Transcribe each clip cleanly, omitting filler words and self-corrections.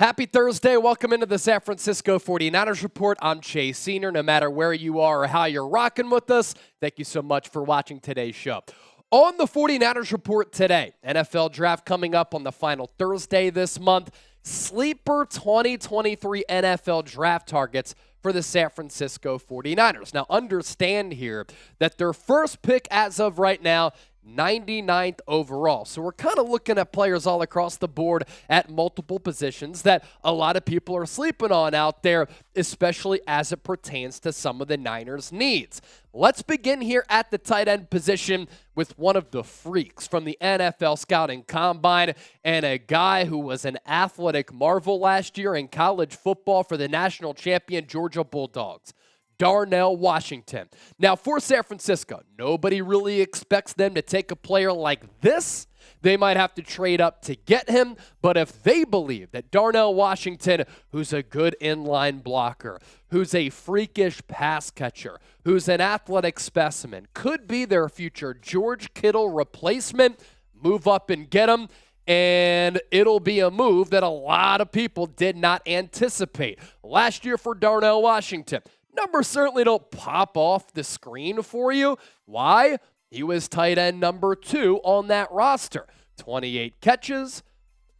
Happy Thursday. Welcome into the San Francisco 49ers Report. I'm Chase Senior. No matter where you are or how you're rocking with us, thank you so much for watching today's show. On the 49ers Report today, NFL Draft coming up on the final Thursday this month. Sleeper 2023 NFL Draft targets for the San Francisco 49ers. Now, understand here that their first pick as of right now, 99th overall. So we're kind of looking at players all across the board at multiple positions that a lot of people are sleeping on out there, especially as it pertains to some of the Niners' needs. Let's begin here at the tight end position with one of the freaks from the NFL Scouting Combine and a guy who was an athletic marvel last year in college football for the national champion Georgia Bulldogs. Darnell Washington. Now, for San Francisco, nobody really expects them to take a player like this. They might have to trade up to get him, but if they believe that Darnell Washington, who's a good inline blocker, who's a freakish pass catcher, who's an athletic specimen, could be their future George Kittle replacement, move up and get him. And it'll be a move that a lot of people did not anticipate. Last year for Darnell Washington, numbers certainly don't pop off the screen for you. Why? He was tight end number 2 on that roster. 28 catches,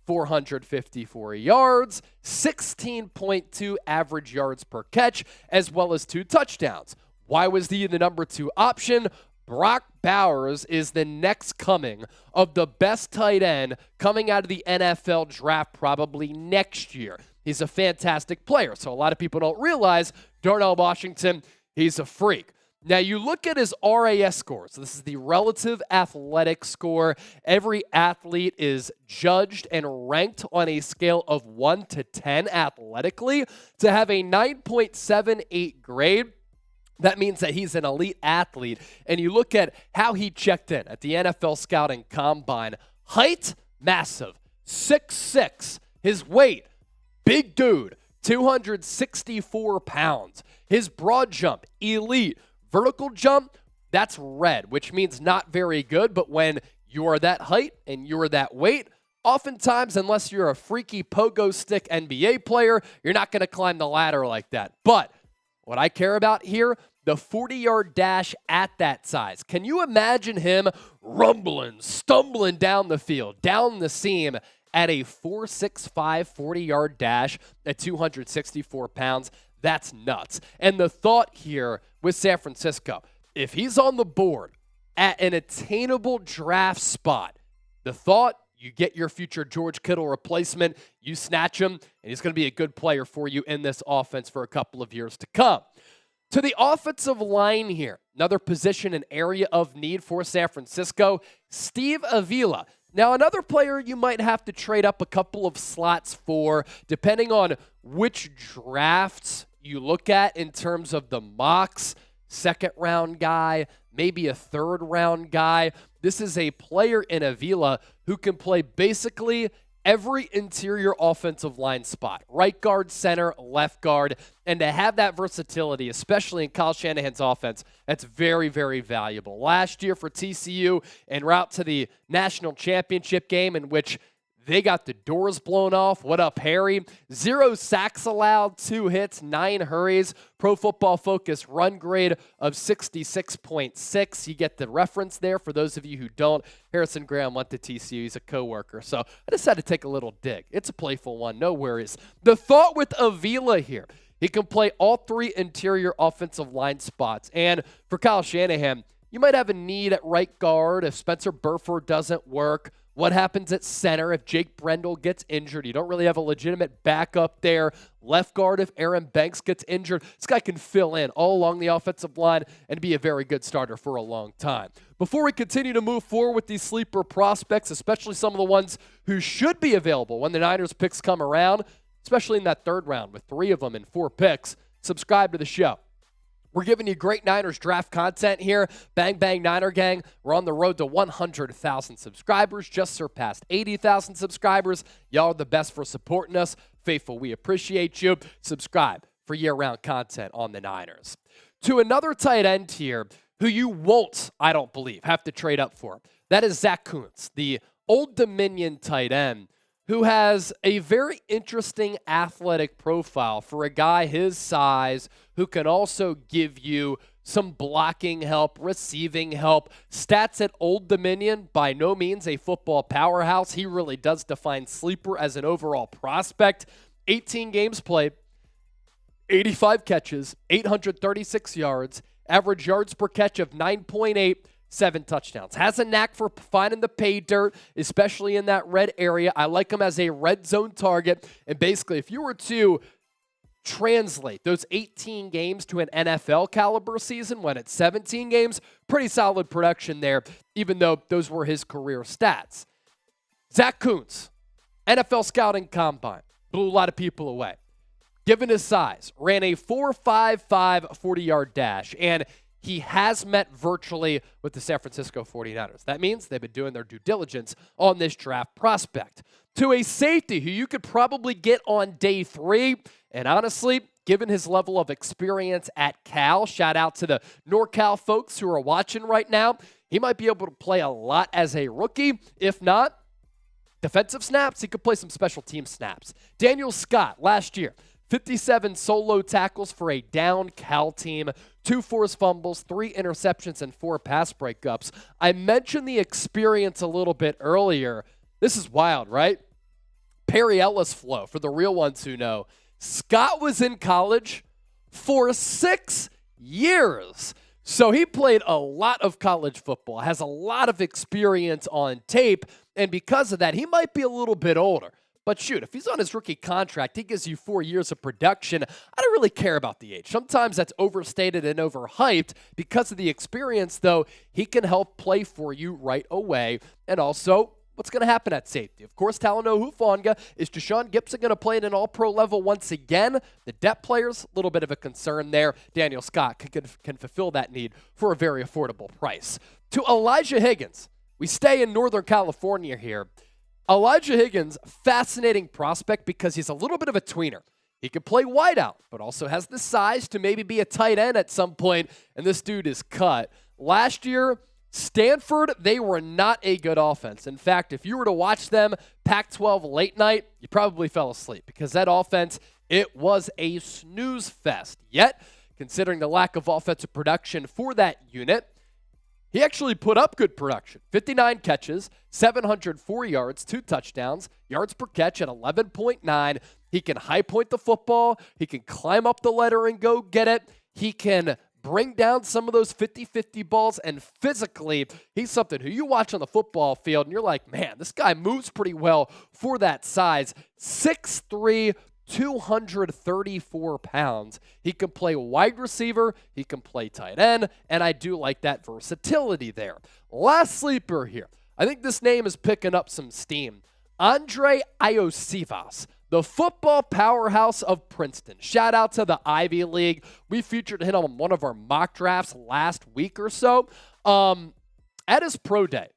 454 yards, 16.2 average yards per catch, as well as 2 touchdowns. Why was he the number 2 option? Brock Bowers is the next coming of the best tight end coming out of the NFL draft probably next year. He's a fantastic player, so a lot of people don't realize Darnell Washington, he's a freak. Now, you look at his RAS score. So this is the relative athletic score. Every athlete is judged and ranked on a scale of 1 to 10 athletically. To have a 9.78 grade, that means that he's an elite athlete. And you look at how he checked in at the NFL Scouting Combine. Height, massive, 6'6". His weight, big dude, 264 pounds. His broad jump, elite. Vertical jump, that's red, which means not very good. But when you're that height and you're that weight, oftentimes, unless you're a freaky pogo stick NBA player, you're not going to climb the ladder like that. But what I care about here, the 40-yard dash at that size. Can you imagine him rumbling, stumbling down the field, down the seam at a 4.65 40-yard dash at 264 pounds? That's nuts. And the thought here with San Francisco, if he's on the board at an attainable draft spot, the thought, you get your future George Kittle replacement, you snatch him, and he's going to be a good player for you in this offense for a couple of years to come. To the offensive line here, another position and area of need for San Francisco, Steve Avila. Now, another player you might have to trade up a couple of slots for, depending on which drafts you look at in terms of the mocks. Second-round guy, maybe a third-round guy. This is a player in Avila who can play basically every interior offensive line spot. Right guard, center, left guard. And to have that versatility, especially in Kyle Shanahan's offense, that's very, very valuable. Last year for TCU, en route to the national championship game in which they got the doors blown off. What up, Harry? 0 sacks allowed, 2 hits, 9 hurries. Pro Football Focus run grade of 66.6. You get the reference there for those of you who don't. Harrison Graham went to TCU. He's a coworker. So I just had to take a little dig. It's a playful one. No worries. The thought with Avila here, he can play all 3 interior offensive line spots. And for Kyle Shanahan, you might have a need at right guard if Spencer Burford doesn't work. What happens at center if Jake Brendel gets injured? You don't really have a legitimate backup there. Left guard if Aaron Banks gets injured. This guy can fill in all along the offensive line and be a very good starter for a long time. Before we continue to move forward with these sleeper prospects, especially some of the ones who should be available when the Niners picks come around, especially in that third round with 3 of them in 4 picks, subscribe to the show. We're giving you great Niners draft content here. Bang, bang, Niner gang. We're on the road to 100,000 subscribers. Just surpassed 80,000 subscribers. Y'all are the best for supporting us. Faithful, we appreciate you. Subscribe for year-round content on the Niners. To another tight end here who you won't, I don't believe, have to trade up for. That is Zack Kuntz, the Old Dominion tight end who has a very interesting athletic profile for a guy his size who can also give you some blocking help, receiving help. Stats at Old Dominion, by no means a football powerhouse. He really does define sleeper as an overall prospect. 18 games played, 85 catches, 836 yards, average yards per catch of 9.8, 7 touchdowns. Has a knack for finding the pay dirt, especially in that red area. I like him as a red zone target. And basically, if you were to translate those 18 games to an NFL caliber season when it's 17 games, pretty solid production there, even though those were his career stats. Zack Kuntz, NFL scouting combine, blew a lot of people away. Given his size, ran a 4.55 40-yard dash, and he has met virtually with the San Francisco 49ers. That means they've been doing their due diligence on this draft prospect. To a safety who you could probably get on day 3, and honestly, given his level of experience at Cal, shout out to the NorCal folks who are watching right now, he might be able to play a lot as a rookie. If not, defensive snaps, he could play some special team snaps. Daniel Scott, last year, 57 solo tackles for a down Cal team, 2 forced fumbles, 3 interceptions, and 4 pass breakups. I mentioned the experience a little bit earlier. This is wild, right? Perry Ellis flow, for the real ones who know. Scott was in college for 6 years. So he played a lot of college football, has a lot of experience on tape, and because of that, he might be a little bit older. But shoot, if he's on his rookie contract, he gives you 4 years of production. I don't really care about the age. Sometimes that's overstated and overhyped. Because of the experience, though, he can help play for you right away. And also, what's going to happen at safety? Of course, Talanoa Hufanga. Is Deshaun Gibson going to play at an all-pro level once again? The depth players, a little bit of a concern there. Daniel Scott can fulfill that need for a very affordable price. To Eliah Higgins, we stay in Northern California here. Eliah Higgins, fascinating prospect because he's a little bit of a tweener. He can play wideout, but also has the size to maybe be a tight end at some point, and this dude is cut. Last year, Stanford, they were not a good offense. In fact, if you were to watch them Pac-12 late night, you probably fell asleep because that offense, it was a snooze fest. Yet, considering the lack of offensive production for that unit, he actually put up good production. 59 catches, 704 yards, 2 touchdowns, yards per catch at 11.9. He can high point the football. He can climb up the ladder and go get it. He can bring down some of those 50-50 balls, and physically, he's something who you watch on the football field, and you're like, man, this guy moves pretty well for that size. 6'3", 234 pounds. He can play wide receiver. He can play tight end, and I do like that versatility there. Last sleeper here. I think this name is picking up some steam. Andrei Iosivas, the football powerhouse of Princeton. Shout out to the Ivy League. We featured him on one of our mock drafts last week or so. At his pro day,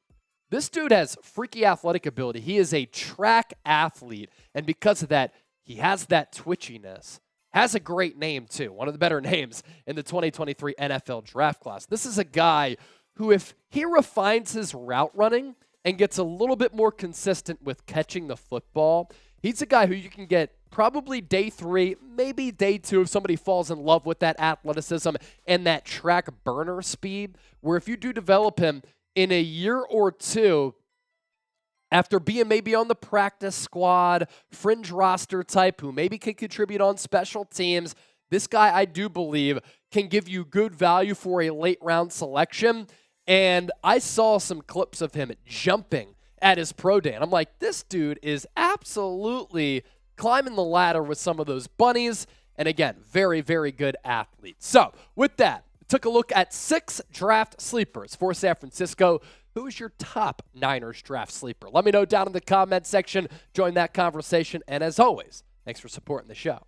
this dude has freaky athletic ability. He is a track athlete, and because of that, he has that twitchiness. Has a great name, too. One of the better names in the 2023 NFL draft class. This is a guy who, if he refines his route running and gets a little bit more consistent with catching the football, he's a guy who you can get probably day 3, maybe day 2 if somebody falls in love with that athleticism and that track burner speed, where if you do develop him in a year or 2, after being maybe on the practice squad, fringe roster type who maybe can contribute on special teams, this guy, I do believe, can give you good value for a late-round selection. And I saw some clips of him jumping at his pro day, and I'm like, this dude is absolutely climbing the ladder with some of those bunnies. And again, very, very good athlete. So with that, took a look at 6 draft sleepers for San Francisco. Who is your top Niners draft sleeper? Let me know down in the comment section. Join that conversation. And as always, thanks for supporting the show.